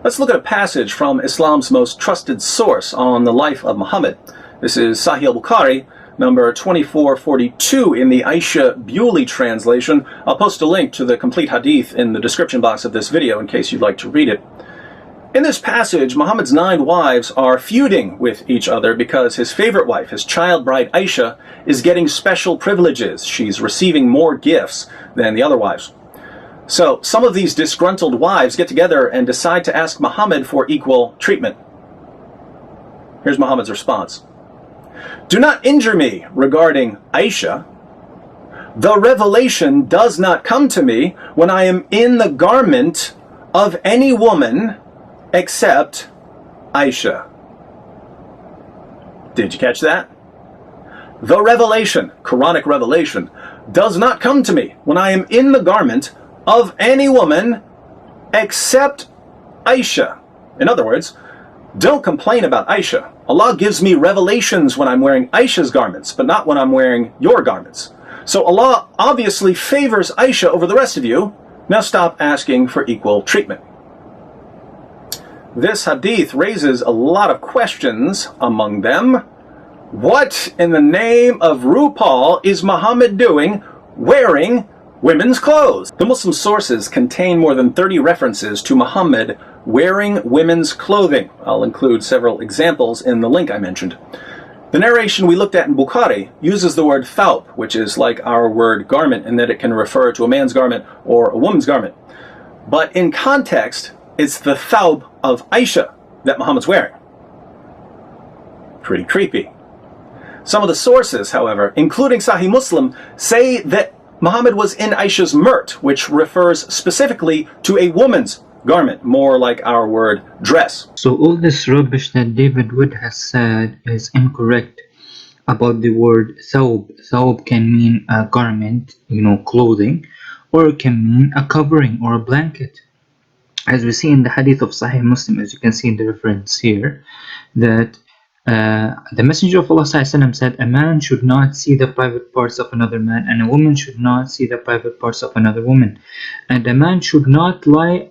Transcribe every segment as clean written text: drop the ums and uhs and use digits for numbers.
Let's look at a passage from Islam's most trusted source on the life of Muhammad. This is Sahih al-Bukhari, number 2442 in the Aisha Bewley translation. I'll post a link to the complete hadith in the description box of this video in case you'd like to read it. In this passage, Muhammad's 9 wives are feuding with each other because his favorite wife, his child bride Aisha, is getting special privileges. She's receiving more gifts than the other wives. So some of these disgruntled wives get together and decide to ask Muhammad for equal treatment. Here's Muhammad's response. Do not injure me regarding Aisha. The revelation does not come to me when I am in the garment of any woman except Aisha. Did you catch that? The revelation, Quranic revelation, does not come to me when I am in the garment of any woman except Aisha. In other words, don't complain about Aisha. Allah gives me revelations when I'm wearing Aisha's garments, but not when I'm wearing your garments. So Allah obviously favors Aisha over the rest of you. Now stop asking for equal treatment. This hadith raises a lot of questions, among them. What in the name of RuPaul is Muhammad doing wearing women's clothes? The Muslim sources contain more than 30 references to Muhammad wearing women's clothing. I'll include several examples in the link I mentioned. The narration we looked at in Bukhari uses the word thawb, which is like our word garment in that it can refer to a man's garment or a woman's garment. But in context, it's the thawb of Aisha that Muhammad's wearing. Pretty creepy. Some of the sources, however, including Sahih Muslim, say that Muhammad was in Aisha's mirt, which refers specifically to a woman's garment, more like our word dress. So all this rubbish that David Wood has said is incorrect about the word thawb. Thawb can mean a garment, clothing, or it can mean a covering or a blanket. As we see in the hadith of Sahih Muslim, as you can see in the reference here, that the Messenger of Allah said, a man should not see the private parts of another man, and a woman should not see the private parts of another woman. And a man should not lie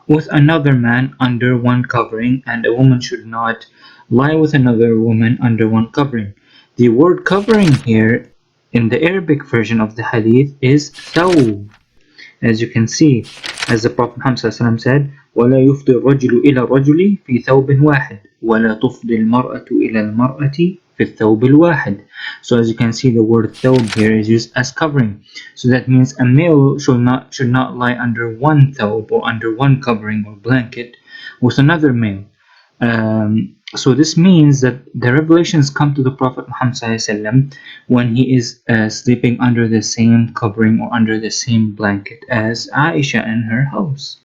with another man under one covering, and a woman should not lie with another woman under one covering. The word covering here in the Arabic version of the hadith is thawb. As you can see, as the Prophet Muhammad said, وَلَا يُفْضِي الرَّجُلُ إِلَى الرَّجُلِ فِي ثَوْبٍ وَاحِدٍ وَلَا تُفْضِي الْمَرْأَةُ إِلَى الْمَرْأَةِ فِي الثَّوْبِ الْوَاحِدِ. So as you can see, the word thawb here is used as covering. So that means a male should not lie under one thawb or under one covering or blanket with another male. So this means that the revelations come to the Prophet Muhammad when he is sleeping under the same covering or under the same blanket as Aisha in her house.